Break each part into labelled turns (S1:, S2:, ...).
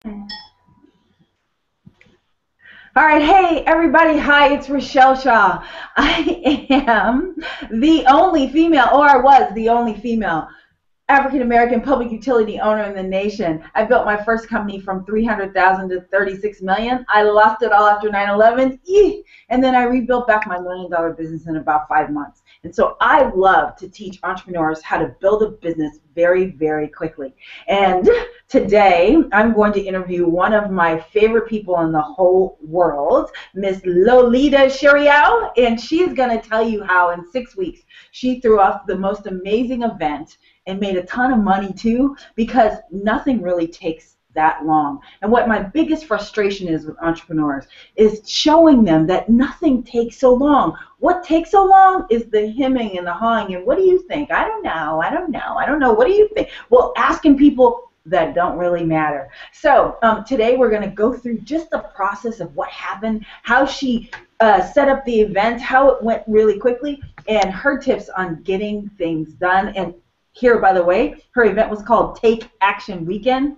S1: All right, hey everybody, hi, it's Richelle Shaw. I am the only female, or I was the only female African American public utility owner in the nation. I built my first company from 300,000 to 36 million. I lost it all after 9/11. And then I rebuilt back my $1 million business in about 5 months. And so I love to teach entrepreneurs how to build a business very, very quickly. And today I'm going to interview one of my favorite people in the whole world, Miss Lolita Sheriao, and she's going to tell you how in 6 weeks she threw off the most amazing event and made a ton of money too, because nothing really takes that long. And what my biggest frustration is with entrepreneurs is showing them that nothing takes so long. What takes so long is the hemming and the hawing. And what do you think? I don't know. I don't know. I don't know. What do you think? Well, asking people that don't really matter. So today we're going to go through just the process of what happened, how she set up the event, how it went really quickly, and her tips on getting things done. And here, by the way, her event was called Take Action Weekend.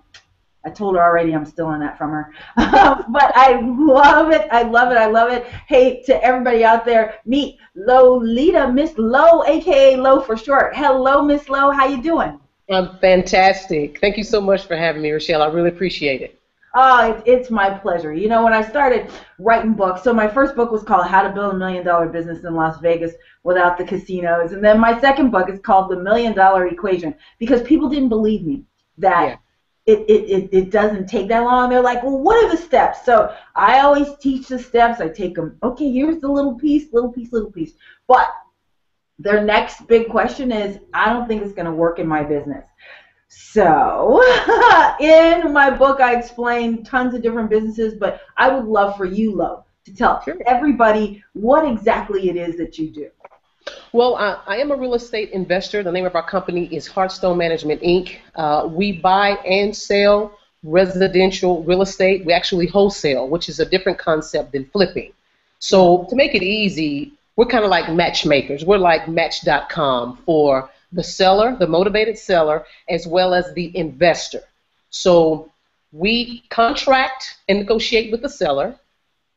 S1: I told her already I'm stealing that from her. But I love it. I love it. I love it. Hey, to everybody out there, meet Lolita, Miss Lo, a.k.a. Lo for short. Hello, Miss Lo. How you doing?
S2: I'm fantastic. Thank you so much for having me, Richelle. I really appreciate it.
S1: Oh, it's my pleasure. You know, when I started writing books, so my first book was called How to Build a $1 Million Business in Las Vegas Without the Casinos. And then my second book is called The $1 Million Equation, because people didn't believe me that
S2: Yeah.
S1: it doesn't take that long. They're like, well, what are the steps? So I always teach the steps. I take them, okay, here's the little piece, little piece, little piece. But their next big question is, I don't think it's going to work in my business. So, in my book, I explain tons of different businesses, but I would love for you, Lo, to tell
S2: Sure.
S1: everybody what exactly it is that you do.
S2: Well, I am a real estate investor. The name of our company is Hearthstone Management, Inc. We buy and sell residential real estate. We actually wholesale, which is a different concept than flipping. So, to make it easy, we're kind of like matchmakers. We're like Match.com for the seller, the motivated seller, as well as the investor. So, we contract and negotiate with the seller.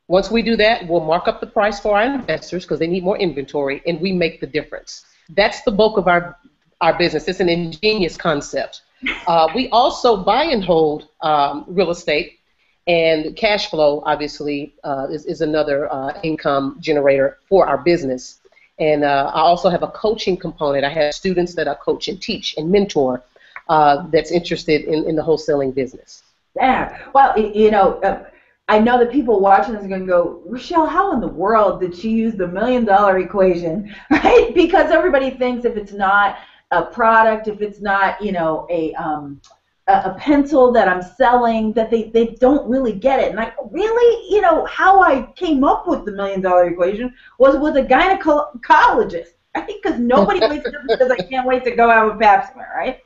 S2: Once we do that, we'll mark up the price for our investors because they need more inventory, and we make the difference. That's the bulk of our business. It's an ingenious concept. We also buy and hold real estate, and cash flow, obviously, is another income generator for our business. And I also have a coaching component. I have students that I coach and teach and mentor that's interested in the wholesaling business.
S1: Yeah. Well, you know, I know that people watching this are going to go, Richelle, how in the world did she use the $1 million equation, right? Because everybody thinks if it's not a product, if it's not, you know, a pencil that I'm selling, that they don't really get it. And I really, you know, how I came up with the $1 million equation was with a gynecologist, right? Because nobody wakes up and says, I can't wait to go have a pap smear, right?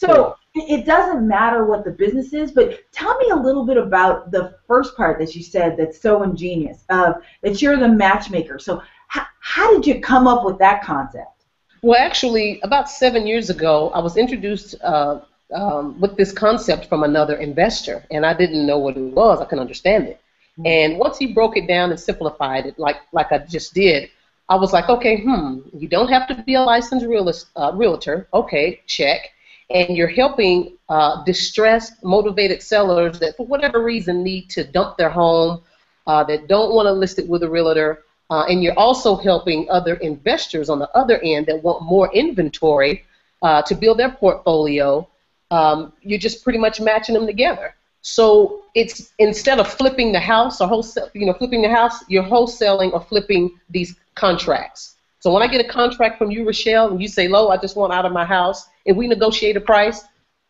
S2: Cool.
S1: So it doesn't matter what the business is, but tell me a little bit about the first part that you said that's so ingenious, that you're the matchmaker. So how did you come up with that concept?
S2: Well, actually, about 7 years ago, I was introduced with this concept from another investor, and I didn't know what it was. I couldn't understand it. And once he broke it down and simplified it, like I just did, I was like, okay, you don't have to be a licensed realtor. Okay, check. And you're helping distressed, motivated sellers that, for whatever reason, need to dump their home, that don't want to list it with a realtor. And you're also helping other investors on the other end that want more inventory to build their portfolio. You're just pretty much matching them together. So it's, instead of flipping the house or flipping the house, you're wholesaling or flipping these contracts. So when I get a contract from you, Richelle, and you say, Lo, I just want out of my house, and we negotiate a price,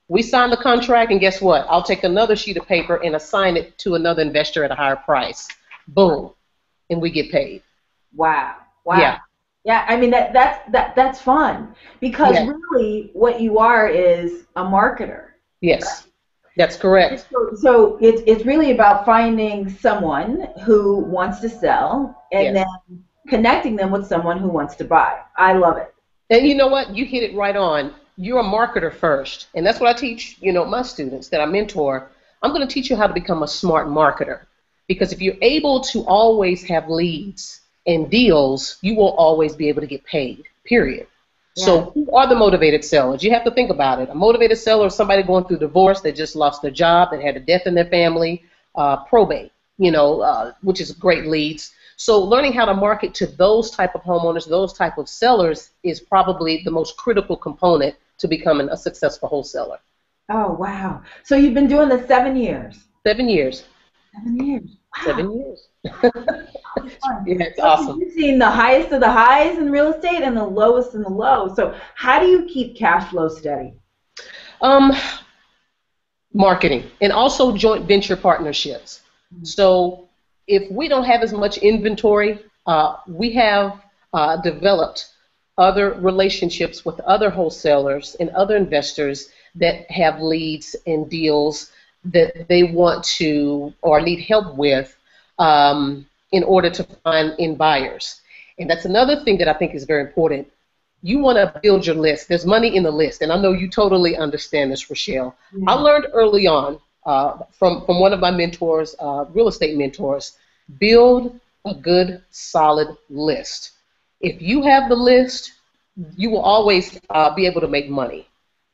S2: we sign the contract, and guess what? I'll take another sheet of paper and assign it to another investor at a higher price. Boom, and we get paid.
S1: Wow. Wow.
S2: Yeah.
S1: Yeah, I mean that's fun, because
S2: Yeah.
S1: really what you are is a marketer.
S2: Yes. That's correct.
S1: So it's really about finding someone who wants to sell and
S2: Yes.
S1: then connecting them with someone who wants to buy. I love it.
S2: And you know what? You hit it right on. You're a marketer first, and that's what I teach, my students that I mentor. I'm going to teach you how to become a smart marketer. Because if you're able to always have leads and deals, you will always be able to get paid, period.
S1: Yeah.
S2: So who are the motivated sellers? You have to think about it. A motivated seller is somebody going through divorce, that just lost their job, that had a death in their family, probate, which is great leads. So learning how to market to those type of homeowners, those type of sellers is probably the most critical component to becoming a successful wholesaler.
S1: Oh, wow. So you've been doing this 7 years.
S2: 7 years.
S1: 7 years. Wow.
S2: 7 years.
S1: Yeah,
S2: it's awesome.
S1: You've seen the highest of the highs in real estate and the lowest in the lows. So how do you keep cash flow steady?
S2: Marketing and also joint venture partnerships. Mm-hmm. So if we don't have as much inventory, we have developed other relationships with other wholesalers and other investors that have leads and deals that they want to or need help with in order to find in buyers. And that's another thing that I think is very important. You want to build your list. There's money in the list, and I know you totally understand this, Richelle. Yeah. I learned early on from one of my mentors, real estate mentors, build a good, solid list. If you have the list, you will always be able to make money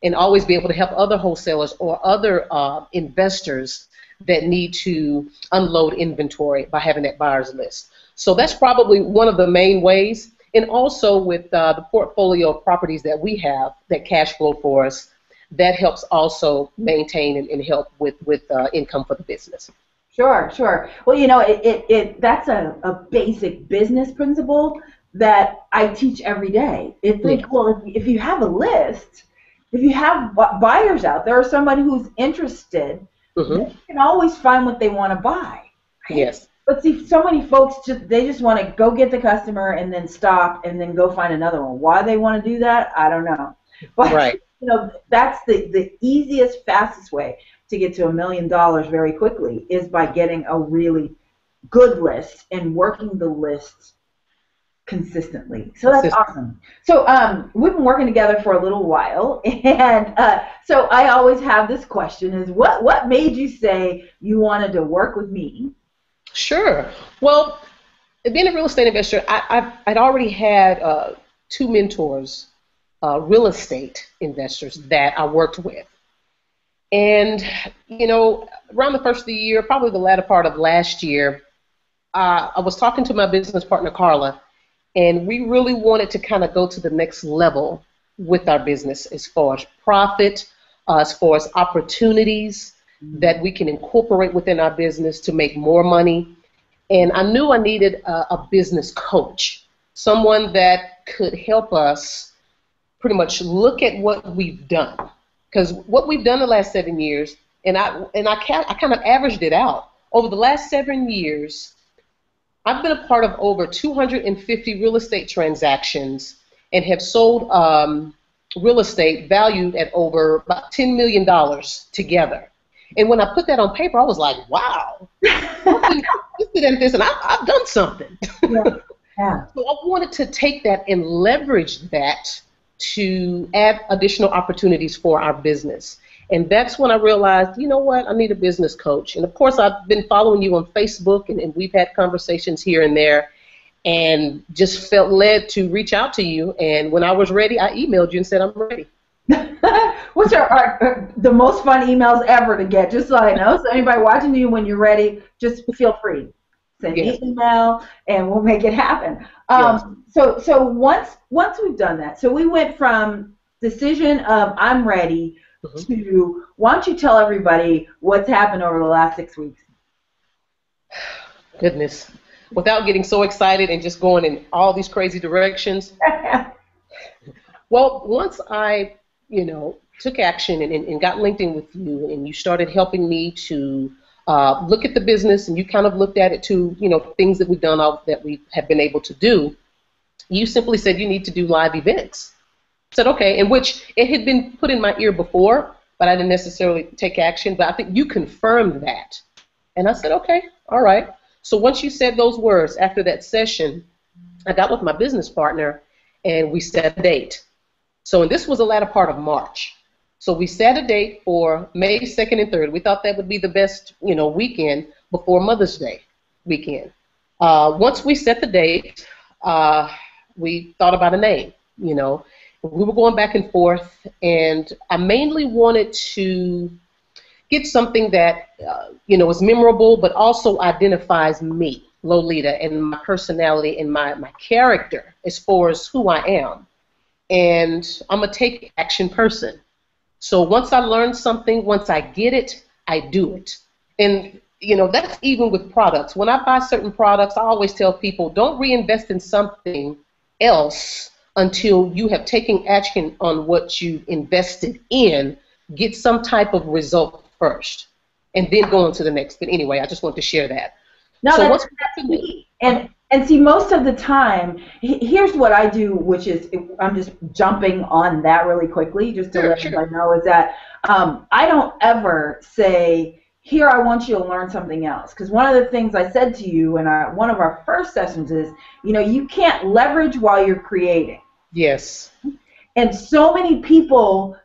S2: and always be able to help other wholesalers or other investors that need to unload inventory by having that buyer's list. So that's probably one of the main ways. And also with the portfolio of properties that we have that cash flow for us, that helps also maintain and help with income for the business.
S1: Sure, sure. Well, that's a basic business principle that I teach every day. It's like, well, if you have a list, if you have buyers out there or somebody who's interested, they can always find what they want to buy. Right?
S2: Yes.
S1: But see, so many folks just want to go get the customer and then stop and then go find another one. Why they want to do that, I don't know. But
S2: right.
S1: That's the easiest, fastest way to get to $1 million very quickly is by getting a really good list and working the list consistently. So that's awesome. So we've been working together for a little while, and so I always have this question: is what made you say you wanted to work with me?
S2: Sure. Well, being a real estate investor, I'd already had 2 mentors, real estate investors that I worked with. And, around the first of the year, probably the latter part of last year, I was talking to my business partner, Carla, and we really wanted to kind of go to the next level with our business as far as profit, as far as opportunities that we can incorporate within our business to make more money. And I knew I needed a business coach, someone that could help us pretty much look at what we've done. Because what we've done the last 7 years, and I kind of averaged it out. Over the last 7 years, I've been a part of over 250 real estate transactions and have sold real estate valued at over about $10 million together. And when I put that on paper, I was like, wow, I've this, and I've done something.
S1: Yeah.
S2: So I wanted to take that and leverage that to add additional opportunities for our business. And that's when I realized, you know what, I need a business coach. And of course, I've been following you on Facebook, and we've had conversations here and there, and just felt led to reach out to you. And when I was ready, I emailed you and said, I'm ready.
S1: Which are the most fun emails ever to get, just so I know. So anybody watching you, when you're ready, just feel free. Send me an email, and we'll make it happen. So once we've done that, so we went from decision of I'm ready to why don't you tell everybody what's happened over the last 6 weeks?
S2: Goodness. Without getting so excited and just going in all these crazy directions. Well, once I, took action and got linked in with you, and you started helping me to look at the business, and you kind of looked at it to, things that we've done, that we have been able to do, you simply said you need to do live events. I said, okay, in which it had been put in my ear before, but I didn't necessarily take action, but I think you confirmed that. And I said, okay, all right. So once you said those words, after that session, I got with my business partner, and we set a date. So, and this was the latter part of March. So we set a date for May 2nd and 3rd. We thought that would be the best, weekend before Mother's Day weekend. Once we set the date, we thought about a name, We were going back and forth, and I mainly wanted to get something that, is memorable, but also identifies me, Lolita, and my personality and my character as far as who I am. And I'm a take action person. So once I learn something, once I get it, I do it. And, that's even with products. When I buy certain products, I always tell people, don't reinvest in something else until you have taken action on what you invested in. Get some type of result first, and then go on to the next. But anyway, I just want to share that.
S1: No,
S2: so
S1: that's key. And see, most of the time, here's what I do, which is, I'm just jumping on that really quickly, just to let everybody know, is that I don't ever say, here, I want you to learn something else. Because one of the things I said to you in one of our first sessions is, you can't leverage while you're creating.
S2: Yes.
S1: And so many people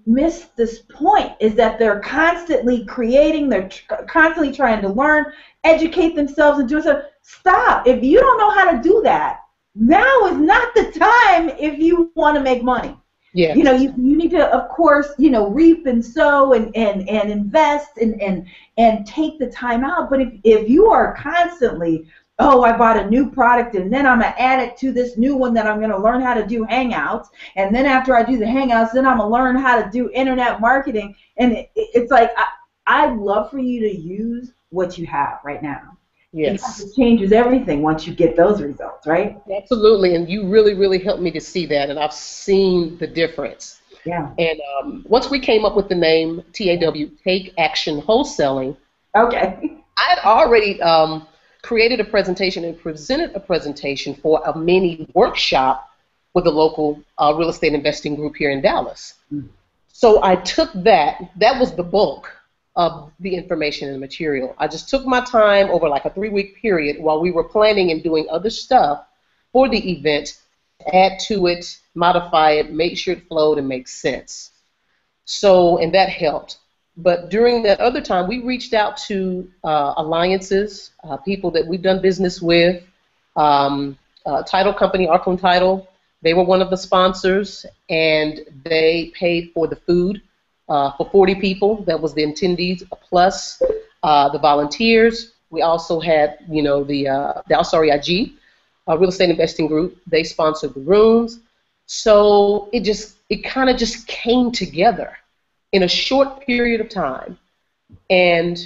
S1: miss this point, is that they're constantly creating, they're constantly trying to learn, educate themselves, and do so. Stop. If you don't know how to do that, now is not the time if you want to make money.
S2: Yes.
S1: You need to, of course, reap and sow and invest and take the time out. But if you are constantly, oh, I bought a new product, and then I'm going to add it to this new one that I'm going to learn how to do Hangouts. And then after I do the Hangouts, then I'm going to learn how to do internet marketing. And it's like, I'd love for you to use what you have right now.
S2: Yes.
S1: It changes everything once you get those results, right?
S2: Absolutely. And you really, really helped me to see that. And I've seen the difference.
S1: Yeah.
S2: And once we came up with the name TAW, Take Action Wholesaling,
S1: okay,
S2: I'd already created a presentation and presented a presentation for a mini workshop with a local real estate investing group here in Dallas. Mm. So I took that was the bulk of the information and material. I just took my time over like a 3-week period while we were planning and doing other stuff for the event, add to it, modify it, make sure it flowed and makes sense. So, and that helped. But during that other time, we reached out to alliances, people that we've done business with, title company, Arkland Title. They were one of the sponsors, and they paid for the food for 40 people. That was the attendees, plus the volunteers. We also had, the Dallas REIG, Real Estate Investing Group. They sponsored the rooms. So it kind of just came together in a short period of time. And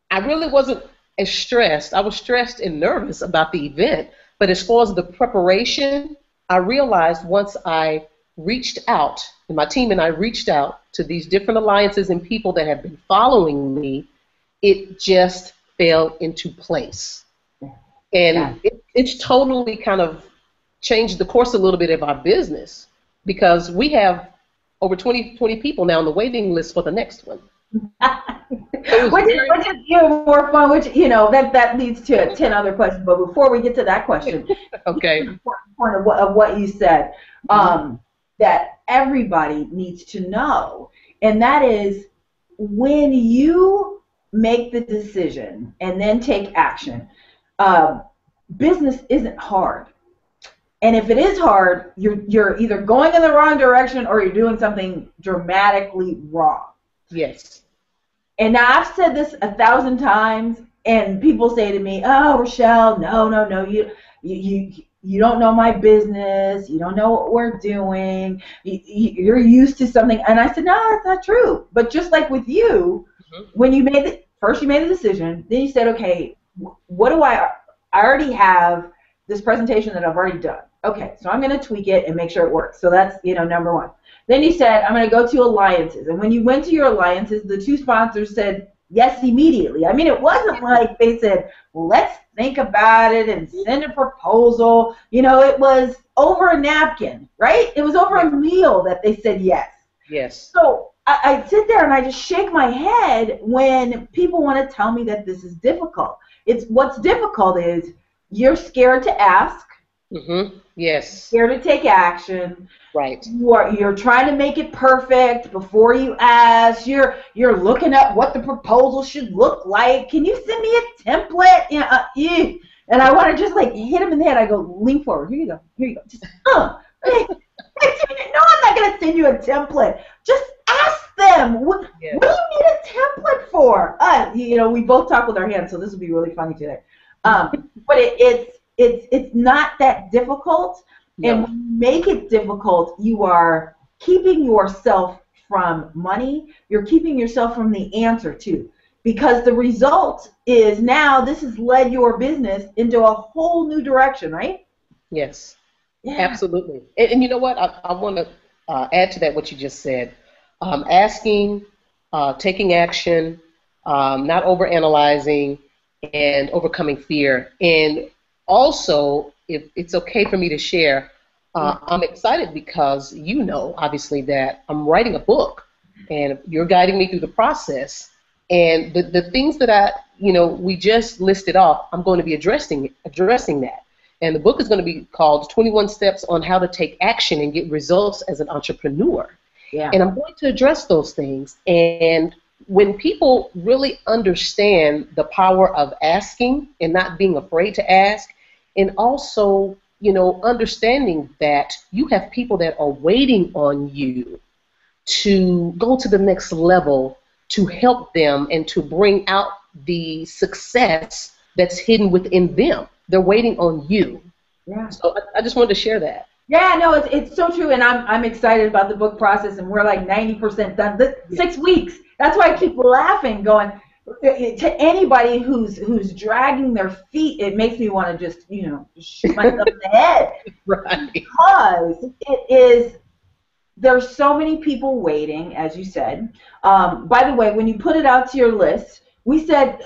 S2: I really wasn't as stressed. I was stressed and nervous about the event. But as far as the preparation, I realized once I reached out, and my team and I reached out to these different alliances and people that have been following me, it just fell into place. And it's totally kind of changed the course a little bit of our business, because we have over 20 people now on the waiting list for the next one.
S1: Which is even more fun, which, that leads to 10 other questions. But before we get to that question,
S2: okay,
S1: the important point of what you said, that everybody needs to know, and that is, when you make the decision and then take action, business isn't hard. And if it is hard, you're either going in the wrong direction or you're doing something dramatically wrong.
S2: Yes.
S1: And now I've said this 1,000 times, and people say to me, "Oh, Richelle, no, you don't know my business. You don't know what we're doing. You're used to something." And I said, "No, that's not true." But just like with you, when you made the decision, then you said, "Okay, what do I already have this presentation that I've already done. Okay, so I'm going to tweak it and make sure it works." So that's, number one. Then you said, "I'm going to go to alliances." And when you went to your alliances, the 2 sponsors said yes immediately. I mean, it wasn't like they said, "Well, let's think about it and send a proposal." It was over a napkin, right? It was over a meal that they said yes.
S2: Yes.
S1: So I sit there and I just shake my head when people want to tell me that this is difficult. What's difficult is you're scared to ask.
S2: Yes.
S1: Here to take action.
S2: Right.
S1: You're trying to make it perfect before you ask. You're looking up what the proposal should look like. Can you send me a template? And I want to just like hit him in the head. I go, lean forward. Here you go. Here you go. Just no, I'm not gonna send you a template. Just ask them. What do you need a template for? We both talk with our hands, so this will be really funny today. But it's not that difficult. No. And when you make it difficult, you are keeping yourself from money. You're keeping yourself from the answer too, because the result is now this has led your business into a whole new direction, right?
S2: Yes. Yeah. Absolutely. And you know what? I want to add to that what you just said. Asking, taking action, not overanalyzing, and overcoming fear. And also, if it's okay for me to share, I'm excited because obviously, that I'm writing a book, and you're guiding me through the process. And the things that we just listed off, I'm going to be addressing that. And the book is going to be called 21 Steps on How to Take Action and Get Results as an Entrepreneur. Yeah. And I'm going to address those things. And when people really understand the power of asking and not being afraid to ask, and also, understanding that you have people that are waiting on you to go to the next level, to help them and to bring out the success that's hidden within them. They're waiting on you. Yeah. So I just wanted to share that.
S1: Yeah, no, it's so true, and I'm excited about the book process, and we're like 90% done. 6 weeks. That's why I keep laughing, going to anybody who's dragging their feet. It makes me want to just shoot myself in the head, right? Because there's so many people waiting, as you said. By the way, when you put it out to your list, we said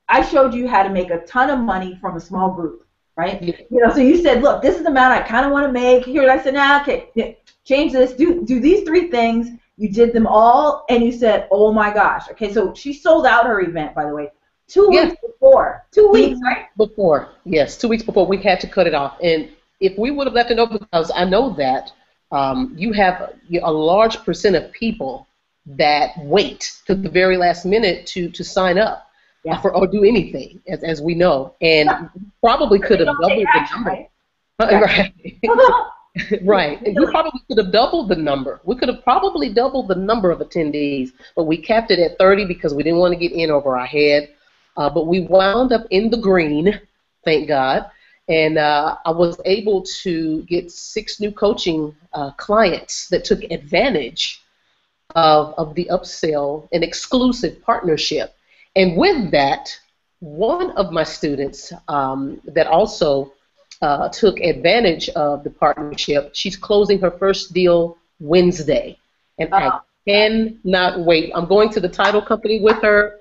S1: I showed you how to make a ton of money from a small group, right? Yeah. So you said, look, this is the amount I kind of want to make. Here, I said, okay, change this. Do these 3 things. You did them all, and you said, oh my gosh. Okay, so she sold out her event, by the way, 2 weeks before. 2 weeks, right?
S2: Before, yes, 2 weeks before. We had to cut it off, and if we would have left it open, because I know that you have a large percent of people that wait to the very last minute to sign up. Yeah. Or do anything, as we know, and probably could have doubled the number. Right. Right. And we probably could have doubled the number. We could have probably doubled the number of attendees, but we capped it at 30 because we didn't want to get in over our head. But we wound up in the green, thank God, and I was able to get 6 new coaching clients that took advantage of the upsell and exclusive partnership. And with that, one of my students that also took advantage of the partnership, she's closing her first deal Wednesday. And I cannot wait. I'm going to the title company with her.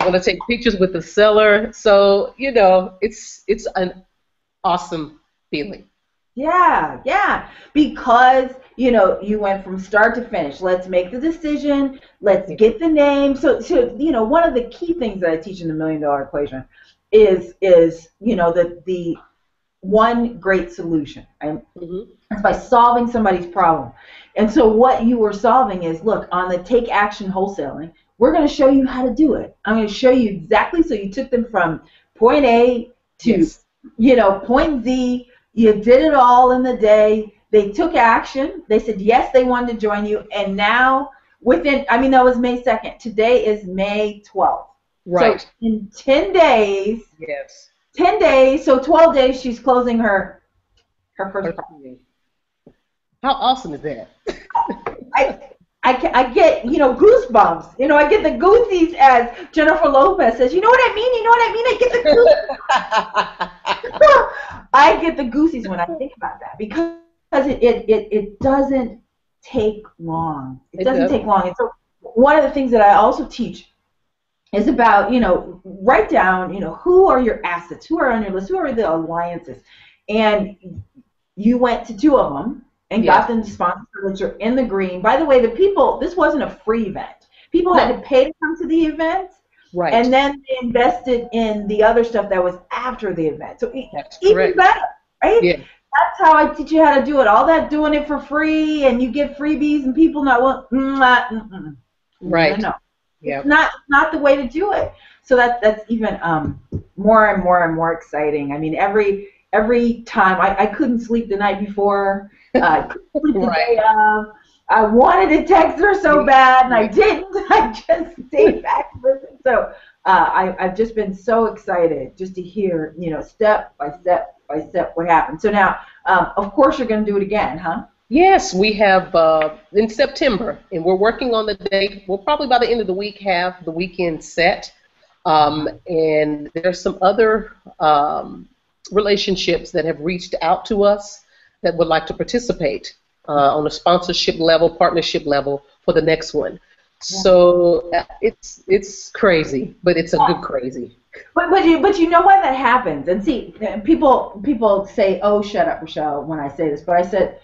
S2: I'm going to take pictures with the seller. So, it's an awesome feeling.
S1: Yeah, because you went from start to finish. Let's make the decision. Let's get the name. So one of the key things that I teach in the $1 Million Equation is the one great solution, right? Mm-hmm. It's by solving somebody's problem. And so what you were solving is, look, on the take action wholesaling, we're going to show you how to do it. I'm going to show you exactly. So you took them from point A to point Z. You did it all in the day. They took action. They said yes, they wanted to join you. And now that was May 2nd. Today is May 12th.
S2: Right.
S1: So in 10 days.
S2: Yes.
S1: 10 days, so 12 days, she's closing her first property.
S2: How awesome is that?
S1: I get, goosebumps. I get the goosies, as Jennifer Lopez says. You know what I mean? I get the goosies. I get the goosies when I think about that, because it doesn't take long. It doesn't take long. And so one of the things that I also teach is about, write down, who are your assets, who are on your list, who are the alliances. And you went to 2 of them and got them to sponsor, so that you're in the green. By the way, this wasn't a free event. People had to pay to come to the event. Right. And then they invested in the other stuff that was after the event. So even better. right?
S2: Yeah.
S1: That's how I teach you how to do it. All that doing it for free and you get freebies and people not well, no,
S2: Right.
S1: no. It's
S2: Yeah.
S1: not the way to do it. So that's even more and more and more exciting. I mean, every time I couldn't sleep the night before, couldn't sleep the
S2: Right.
S1: day of. I wanted to text her so bad, and I didn't. I just stayed back to listen. So I've just been so excited just to hear, step by step by step what happened. So now, of course, you're going to do it again, huh?
S2: Yes, we have in September, and we're working on the date. We'll probably by the end of the week have the weekend set. And there's some other relationships that have reached out to us that would like to participate on a sponsorship level, partnership level for the next one. So it's crazy, but it's a good crazy.
S1: But you know why that happens? And see, people say, "Oh, shut up, Richelle," when I say this, but I said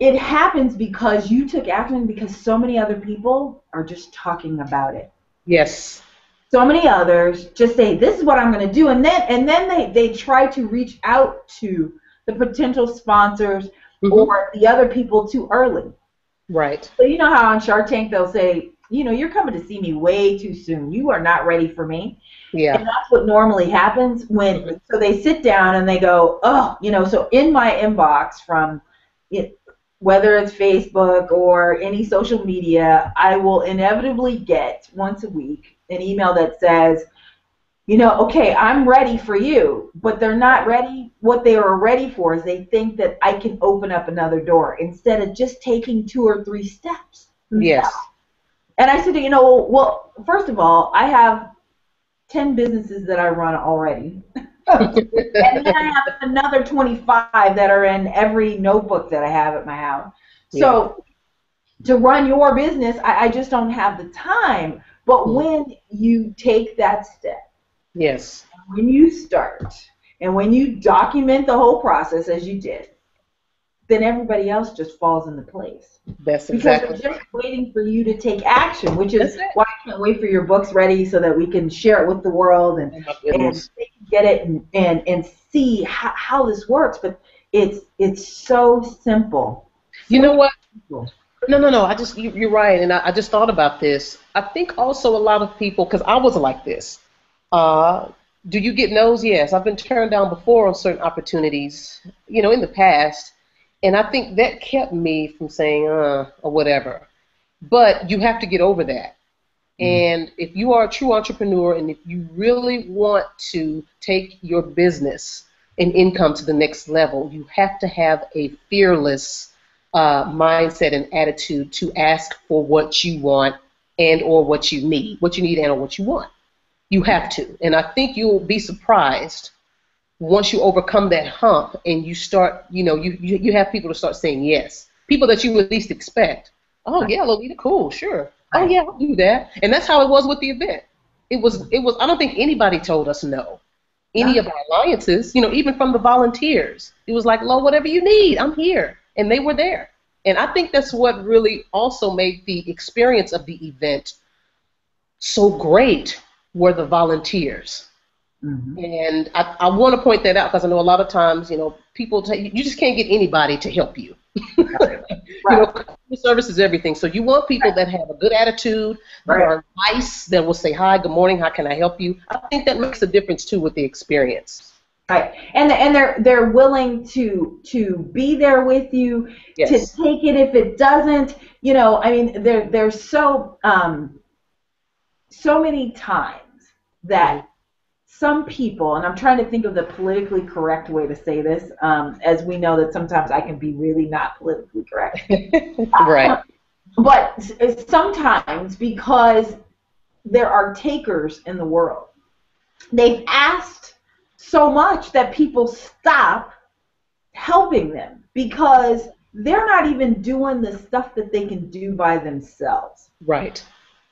S1: it happens because you took action because so many other people are just talking about it.
S2: Yes.
S1: So many others just say, "This is what I'm going to do," and then they try to reach out to the potential sponsors or the other people too early.
S2: Right.
S1: So you know how on Shark Tank they'll say, "You're coming to see me way too soon. You are not ready for me." And
S2: Yeah.
S1: that's what normally happens when so they sit down and they go, "Oh, so in my inbox from it, whether it's Facebook or any social media, I will inevitably get once a week an email that says, okay, I'm ready for you," but they're not ready. What they are ready for is they think that I can open up another door instead of just taking 2 or 3 steps themselves.
S2: Yes.
S1: And I said, well, first of all, I have 10 businesses that I run already. And then I have another 25 that are in every notebook that I have at my house.
S2: Yeah.
S1: So to run your business, I just don't have the time. But when you take that step,
S2: Yes.
S1: when you start, and when you document the whole process as you did, then everybody else just falls into place.
S2: That's
S1: Because
S2: exactly
S1: they're just
S2: right.
S1: waiting for you to take action, which is
S2: That's it.
S1: why I can't wait for your books ready so that we can share it with the world and
S2: Oh my
S1: and
S2: goodness.
S1: they can get it and see how this works. But it's so simple.
S2: You know
S1: So
S2: what?
S1: simple.
S2: No. You're right, and I just thought about this. I think also a lot of people, because I was like this. Uh, do you get no's? Yes, I've been turned down before on certain opportunities, in the past, and I think that kept me from saying or whatever. But you have to get over that. And if you are a true entrepreneur and if you really want to take your business and income to the next level, you have to have a fearless mindset and attitude to ask for what you want and or what you need and or what you want. You have to. And I think you'll be surprised once you overcome that hump and you start, you have people to start saying yes. People that you would least expect. Oh yeah, Lolita, cool, sure. Oh
S1: Right.
S2: yeah, I'll do that. And that's how it was with the event. It was I don't think anybody told us no. Any
S1: No.
S2: of our alliances, even from the volunteers. It was like, Lo, whatever you need, I'm here. And they were there. And I think that's what really also made the experience of the event so great were the volunteers.
S1: Mm-hmm.
S2: And I want to point that out because I know a lot of times, people you just can't get anybody to help you.
S1: Right.
S2: Customer service is everything. So you want people that have a good attitude, that
S1: Right.
S2: are nice, that will say hi, good morning, how can I help you? I think that makes a difference too with the experience.
S1: Right. And they're willing to be there with you, to
S2: Yes.
S1: take it if it doesn't. I mean, there's so many times
S2: Mhm.
S1: that some people, and I'm trying to think of the politically correct way to say this, as we know that sometimes I can be really not politically correct.
S2: Right.
S1: But sometimes because there are takers in the world, they've asked so much that people stop helping them because they're not even doing the stuff that they can do by themselves.
S2: Right.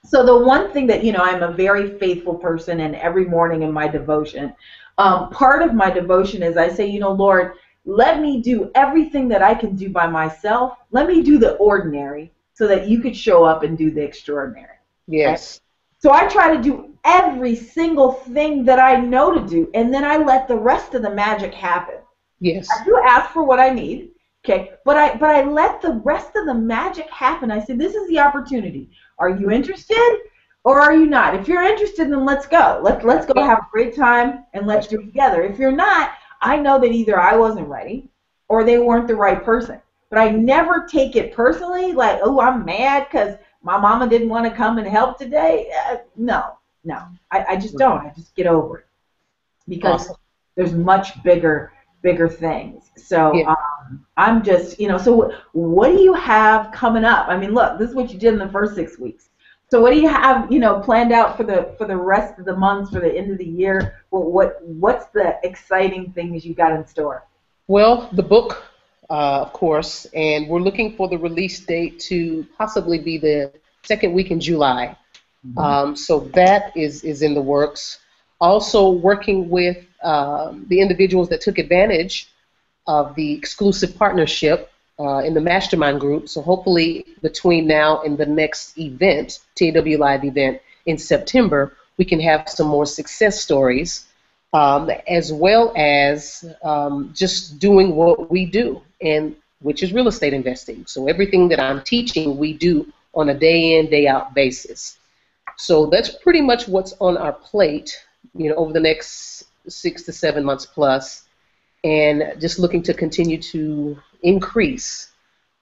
S1: So the one thing that, I'm a very faithful person, and every morning in my devotion, part of my devotion is I say, Lord, let me do everything that I can do by myself. Let me do the ordinary so that you could show up and do the extraordinary. Right?
S2: Yes.
S1: So I try to do every single thing that I know to do, and then I let the rest of the magic happen.
S2: Yes.
S1: I do ask for what I need, okay, but I let the rest of the magic happen. I said, this is the opportunity. Are you interested or are you not? If you're interested, then let's go. Let's
S2: That's
S1: go
S2: right.
S1: have a great time and let's
S2: That's
S1: do it together. If you're not, I know that either I wasn't ready or they weren't the right person. But I never take it personally, like, oh, I'm mad because my mama didn't want to come and help today. No, no, I just
S2: right.
S1: don't. I just get over it because
S2: Awesome.
S1: there's much bigger things. So
S2: Yeah.
S1: I'm just, so what do you have coming up? I mean, look, this is what you did in the first 6 weeks. So what do you have, planned out for the rest of the months, for the end of the year? What's the exciting things you got in store?
S2: Well, the book, of course, and we're looking for the release date to possibly be the second week in July.
S1: Mhm.
S2: So that is in the works. Also working with the individuals that took advantage of the exclusive partnership in the mastermind group. So hopefully between now and the next event, TAW Live event in September, we can have some more success stories, as well as just doing what we do, and which is real estate investing. So everything that I'm teaching, we do on a day in, day out basis. So that's pretty much what's on our plate, over the next 6 to 7 months plus, and just looking to continue to increase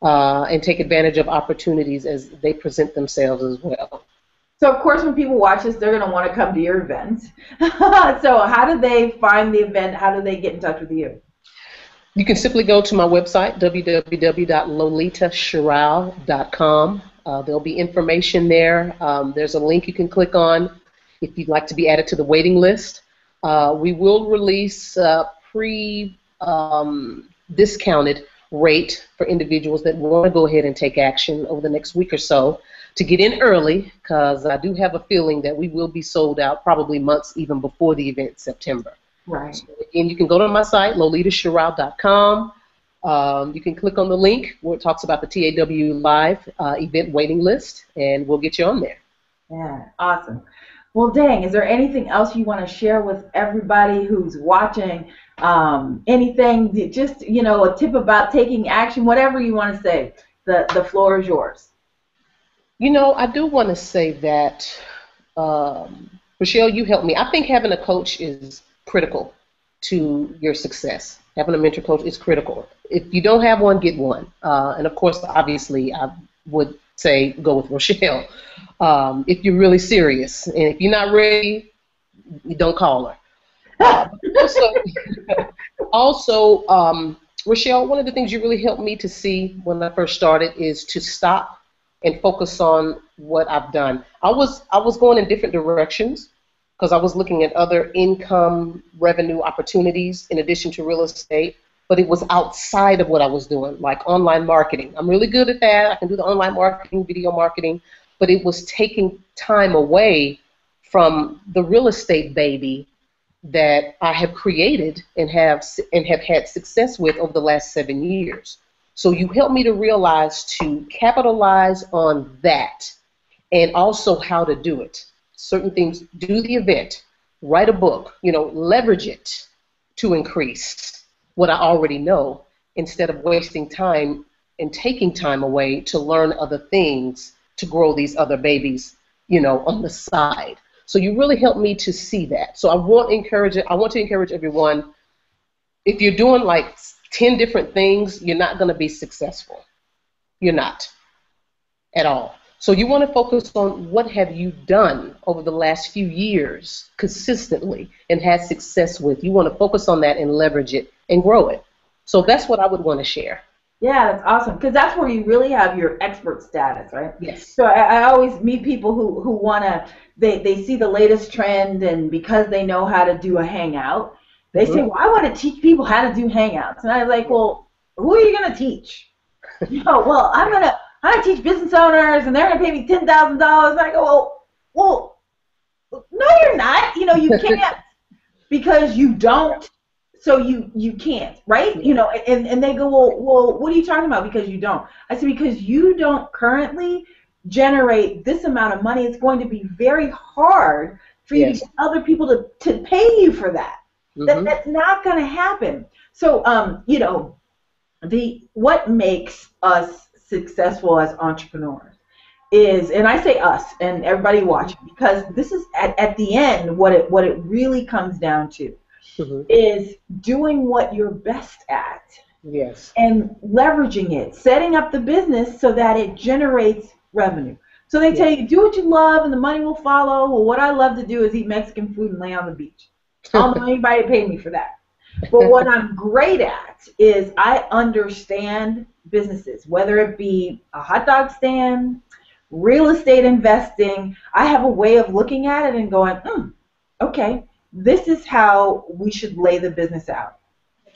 S2: and take advantage of opportunities as they present themselves as well.
S1: So of course, when people watch this, they're going to want to come to your event. So how do they find the event? How do they get in touch with you?
S2: You can simply go to my website, www.lolitasherral.com. There'll be information there. There's a link you can click on if you'd like to be added to the waiting list. We will release pre-discounted rate for individuals that want to go ahead and take action over the next week or so to get in early, because I do have a feeling that we will be sold out probably months even before the event in September.
S1: Right.
S2: So again, you can go to my site, lolitasherral.com. You can click on the link where it talks about the TAW Live event waiting list, and we'll get you on there.
S1: Yeah, awesome. Well, dang, is there anything else you want to share with everybody who's watching? Anything, just, a tip about taking action, whatever you want to say. The floor is yours.
S2: I do want to say that, Richelle, you helped me. I think having a coach is critical to your success. Having a mentor coach is critical. If you don't have one, get one. And of course, obviously, I would say go with Richelle if you're really serious. And if you're not ready, you don't call her. Also, Richelle, one of the things you really helped me to see when I first started is to stop and focus on what I've done. I was going in different directions because I was looking at other income revenue opportunities in addition to real estate, but it was outside of what I was doing, like online marketing. I'm really good at that. I can do the online marketing, video marketing, but it was taking time away from the real estate baby that I have created and have had success with over the last 7 years. So you helped me to realize to capitalize on that and also how to do it. Certain things, do the event, write a book, leverage it to increase what I already know instead of wasting time and taking time away to learn other things to grow these other babies, on the side. So you really helped me to see that. So I want to encourage everyone, if you're doing like 10 different things, you're not going to be successful. You're not at all. So you want to focus on what have you done over the last few years consistently and had success with. You want to focus on that and leverage it and grow it. So that's what I would want to share.
S1: Yeah, that's awesome, because that's where you really have your expert status, right?
S2: Yes.
S1: So I always meet people who want to, they see the latest trend, and because they know how to do a hangout, they say, well, I want to teach people how to do hangouts. And I'm like, well, who are you going to teach? Well, I'm going to teach business owners, and they're going to pay me $10,000. And I go, well, no, you're not. You can't, because you don't. So you can't, right? And they go, well, what are you talking about? Because you don't. I said, because you don't currently generate this amount of money, it's going to be very hard for you to get other people to pay you for that. That's not going to happen. So, what makes us successful as entrepreneurs is, and I say us and everybody watching, because this is at the end what it really comes down to
S2: Mm-hmm.
S1: is doing what you're best at
S2: Yes.
S1: and leveraging it, setting up the business so that it generates revenue. So they tell
S2: Yes.
S1: you, do what you love and the money will follow. Well, what I love to do is eat Mexican food and lay on the beach. I don't know anybody to pay me for that. But what I'm great at is I understand businesses, whether it be a hot dog stand, real estate investing. I have a way of looking at it and going, okay, this is how we should lay the business out.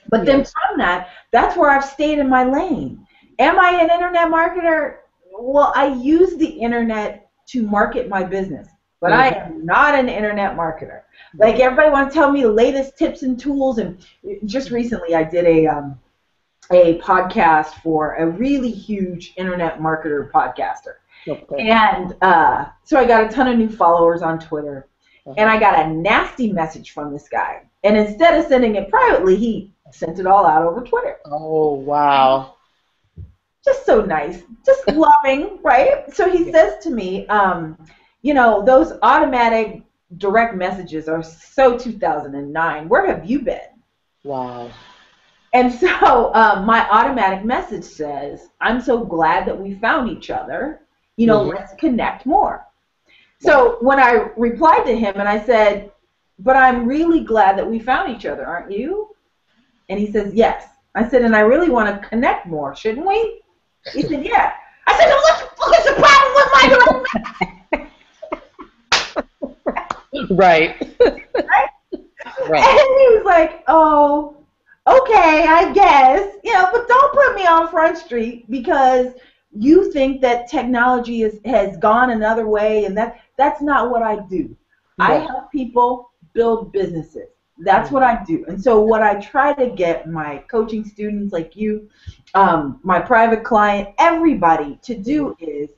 S1: But then
S2: Yes.
S1: from that, that's where I've stayed in my lane. Am I an internet marketer? Well, I use the internet to market my business, but I
S2: Mm-hmm.
S1: am not an internet marketer. Like everybody wants to tell me the latest tips and tools, and just recently I did a podcast for a really huge internet marketer podcaster.
S2: Okay.
S1: And so I got a ton of new followers on Twitter. And
S2: Uh-huh.
S1: I got a nasty message from this guy. And instead of sending it privately, he sent it all out over Twitter.
S2: Oh, wow.
S1: Just so nice, just loving, right? So he says to me, those automatic direct messages are so 2009. Where have you been?
S2: Wow.
S1: And so my automatic message says, I'm so glad that we found each other.
S2: Mm-hmm.
S1: Let's connect more.
S2: Wow.
S1: So when I replied to him and I said, but I'm really glad that we found each other, aren't you? And he says, yes. I said, and I really want to connect more, shouldn't we? He said, yeah. I said, what's the problem with my direct
S2: Right.
S1: message?
S2: Right.
S1: And he was like, oh, okay, I guess. But don't put me on Front Street because you think that technology has gone another way, and that's not what I do. I
S2: No.
S1: help people build businesses. That's what I do. And so what I try to get my coaching students like you, my private client, everybody to do is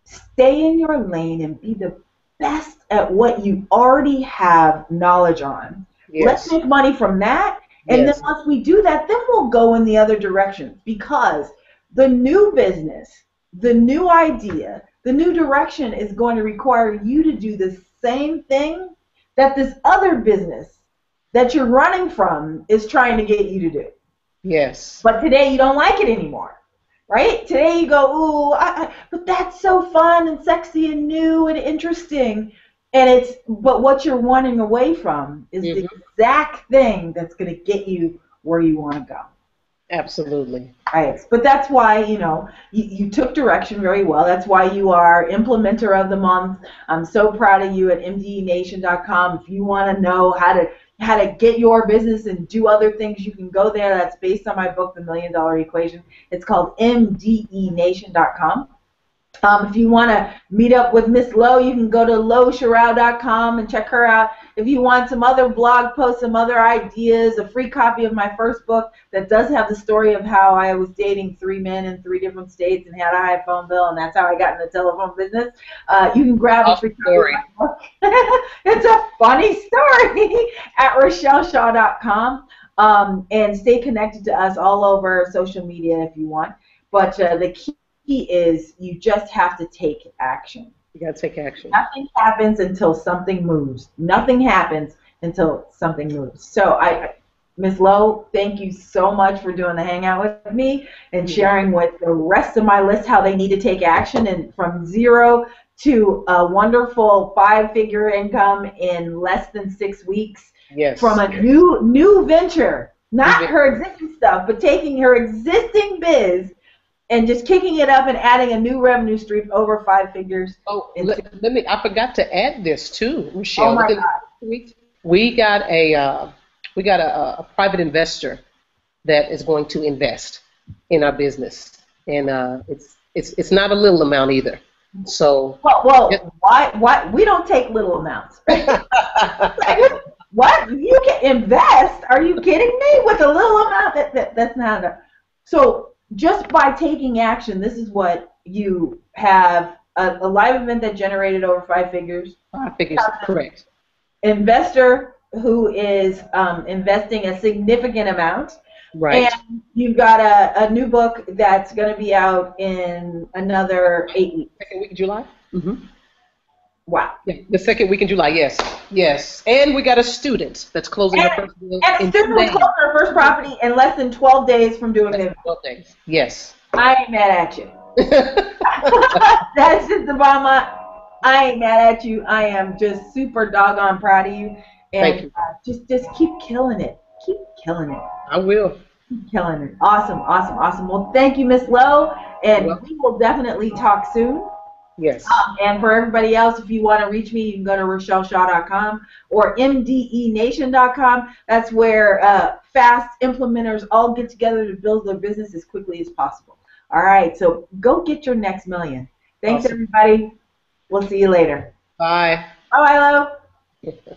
S1: stay in your lane and be the best at what you already have knowledge on. Let's
S2: Yes.
S1: make money from that. And then
S2: Yes.
S1: once we do that, then we'll go in the other direction, because the new business, the new idea, the new direction is going to require you to do the same thing that this other business that you're running from is trying to get you to do.
S2: Yes.
S1: But today you don't like it anymore, right? Today you go, ooh, but that's so fun and sexy and new and interesting. But what you're wanting away from is the
S2: Mm-hmm.
S1: exact thing that's going to get you where you want to go.
S2: Absolutely.
S1: Right. But that's why, you took direction very well. That's why you are implementer of the month. I'm so proud of you at mdenation.com. If you want to know how to get your business and do other things, you can go there. That's based on my book, The $1 Million Equation. It's called mdenation.com. If you want to meet up with Miss Lowe, you can go to lowsharau.com and check her out. If you want some other blog posts, some other ideas, a free copy of my first book that does have the story of how I was dating 3 men in 3 different states and had a high phone bill, and that's how I got in the telephone business, you can grab a free
S2: Awesome
S1: copy of
S2: story.
S1: my book. It's a funny story at RichelleShaw.com. And stay connected to us all over social media if you want. But the key is you just have to take action.
S2: You got to take action.
S1: Nothing happens until something moves. Nothing happens until something moves. So Ms. Lowe, thank you so much for doing the hangout with me and sharing with the rest of my list how they need to take action, and from zero to a wonderful 5-figure income in less than 6 weeks
S2: Yes.
S1: from a new venture, not her existing stuff, but taking her existing biz and just kicking it up and adding a new revenue stream over 5 figures.
S2: Oh, let me. I forgot to add this too, Richelle.
S1: Oh my
S2: Within
S1: God.
S2: 2 weeks, we got a private investor that is going to invest in our business, and it's not a little amount either. So.
S1: Well, why we don't take little amounts, right? What? You can invest? Are you kidding me? With a little amount, that's not enough. So just by taking action, this is what you have: a live event that generated over 5 figures.
S2: 5 figures, correct.
S1: Investor who is investing a significant amount.
S2: Right.
S1: And you've got a new book that's going to be out in another 8 weeks.
S2: Second week of July. Mm-hmm.
S1: Wow.
S2: Yeah, the second week in July. Yes, yes. And we got a student that's closing her
S1: And,
S2: first deal
S1: and a
S2: in
S1: student will
S2: 2 days.
S1: close their first property in less than 12 days from doing
S2: That's
S1: the
S2: 12 days. Yes.
S1: I ain't mad at you. That's just the bottom line. I ain't mad at you. I am just super doggone proud of you.
S2: Thank
S1: And
S2: you.
S1: just keep killing it. Keep killing it.
S2: I will.
S1: Keep killing it. Awesome, awesome, awesome. Well, thank you, Miss Lowe.
S2: You're
S1: And
S2: welcome.
S1: we will definitely talk soon.
S2: Yes.
S1: And for everybody else, if you want to reach me, you can go to RichelleShaw.com or MDENation.com. That's where fast implementers all get together to build their business as quickly as possible. All right, so go get your next million. Thanks,
S2: Awesome.
S1: everybody. We'll see you later.
S2: Bye.
S1: Bye, Lo.